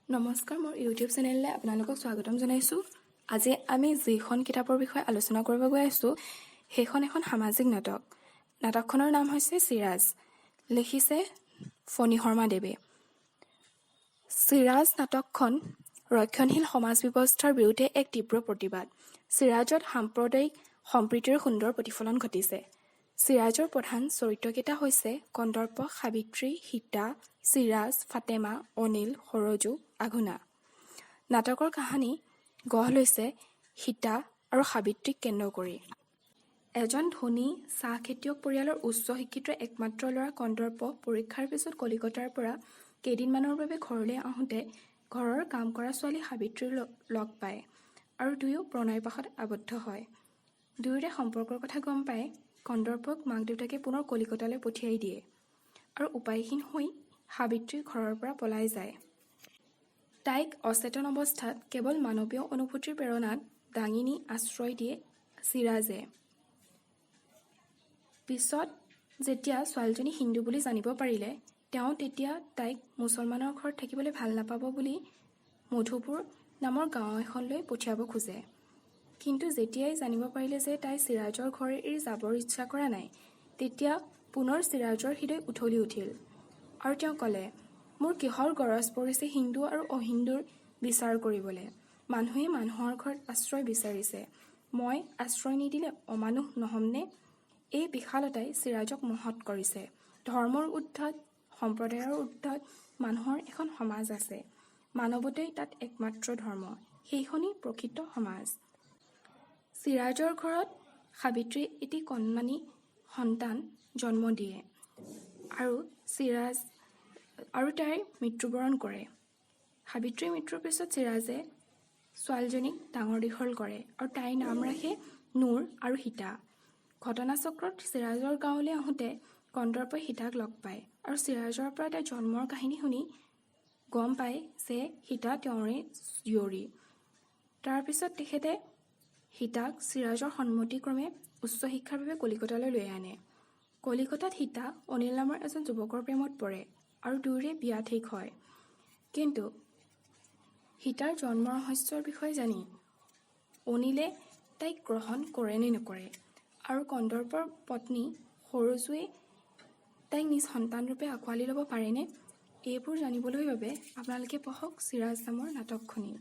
নমস্কাৰ, মোৰ ইউটিউব চেনেললৈ আপোনালোকক স্বাগতম জনাইছোঁ। আজি আমি যিখন কিতাপৰ বিষয়ে আলোচনা কৰিব গৈ আছোঁ সেইখন এখন সামাজিক নাটক। নাটকখনৰ নাম হৈছে চিৰাজ। লিখিছে ফণী শৰ্মা দেৱে। চিৰাজ নাটকখন ৰক্ষণশীল সমাজ ব্যৱস্থাৰ বিৰুদ্ধে এক তীব্ৰ প্ৰতিবাদ। চিৰাজত সাম্প্ৰদায়িক সম্প্ৰীতিৰ সুন্দৰ প্ৰতিফলন ঘটিছে। চিৰাজৰ প্ৰধান চৰিত্ৰকেইটা হৈছে কন্দৰ্প, সাবিত্ৰী, সীতা, চিৰাজ, ফাতেমা, অনিল, সৰজু, আঘোনা। নাটকৰ কাহিনী গঢ় লৈছে সীতা আৰু সাবিত্ৰীক কেন্দ্ৰ কৰি। এজন ধনী চাহ খেতিয়ক পৰিয়ালৰ উচ্চ শিক্ষিত একমাত্ৰ ল'ৰা কন্দৰ্প পৰীক্ষাৰ পিছত কলিকতাৰ পৰা কেইদিনমানৰ বাবে ঘৰলৈ আহোঁতে ঘৰৰ কাম কৰা ছোৱালী সাবিত্ৰীৰ লগ পায় আৰু দুয়ো প্ৰণয়পাশত আবদ্ধ হয়। দুয়োৰে সম্পৰ্কৰ কথা গম পাই কন্দৰ্পক মাক দেউতাকে পুনৰ কলিকতালৈ পঠিয়াই দিয়ে আৰু উপায়হীন হৈ সাবিত্ৰী ঘৰৰ পৰা পলাই যায়। তাইক অচেতন অৱস্থাত কেৱল মানৱীয় অনুভূতিৰ প্ৰেৰণাত দাঙি নি আশ্ৰয় দিয়ে চিৰাজে। পিছত যেতিয়া ছোৱালীজনী হিন্দু বুলি জানিব পাৰিলে তেওঁ তেতিয়া তাইক মুছলমানৰ ঘৰত থাকিবলৈ ভাল নাপাব বুলি মধুপুৰ নামৰ গাঁও এখনলৈ পঠিয়াব খোজে। কিন্তু যেতিয়াই জানিব পাৰিলে যে তাই চিৰাজৰ ঘৰ এৰি যাবৰ ইচ্ছা কৰা নাই তেতিয়া পুনৰ চিৰাজৰ হৃদয় উঠলি উঠিল আৰু তেওঁ ক'লে, মোৰ কিহৰ গৰজ পৰিছে হিন্দু আৰু অহিন্দুৰ বিচাৰ কৰিবলৈ। মানুহে মানুহৰ ঘৰত আশ্ৰয় বিচাৰিছে, মই আশ্ৰয় নিদিলে অমানুষ নহমনে? এই বিশালতাই চিৰাজক মহৎ কৰিছে। ধৰ্মৰ ঊৰ্ধ্বত, সম্প্ৰদায়ৰ ঊৰ্ধ্বত মানুহৰ এখন সমাজ আছে। মানৱতাই তাত একমাত্ৰ ধৰ্ম, সেইখনেই প্ৰকৃত সমাজ। চিৰাজৰ ঘৰত সাবিত্ৰী এটি কণমানি সন্তান জন্ম দিয়ে আৰু চিৰাজ আৰু তাইৰ মৃত্যুবৰণ কৰে। সাবিত্ৰীৰ মৃত্যুৰ পিছত চিৰাজে ছোৱালীজনীক ডাঙৰ দীঘল কৰে আৰু তাইৰ নাম ৰাখে নুৰ আৰু সীতা। ঘটনাচক্ৰত চিৰাজৰ গাঁৱলৈ আহোঁতে কন্দৰ্পই সীতাক লগ পায় আৰু চিৰাজৰ পৰা তাইৰ জন্মৰ কাহিনী শুনি গম পায় যে সীতা তেওঁৰে জীয়ৰী। তাৰপিছত তেখেতে সীতাক চিৰাজৰ সন্মতিক্ৰমে উচ্চ শিক্ষাৰ বাবে কলিকতালৈ লৈ আনে। কলিকতাত সীতা অনিল নামৰ এজন যুৱকৰ প্ৰেমত পৰে আৰু দুয়োৰে বিয়া ঠিক হয়। কিন্তু সীতাৰ জন্ম ৰহস্যৰ বিষয়ে জানি অনিলে তাইক গ্ৰহণ কৰে নে নকৰে আৰু কন্দৰ্পৰ পত্নী সৰজুৱে তাইক নিজ সন্তানৰূপে আঁকোৱালি ল'ব পাৰেনে, এইবোৰ জানিবলৈ বাবে আপোনালোকে পঢ়ক চিৰাজ নামৰ নাটকখনি।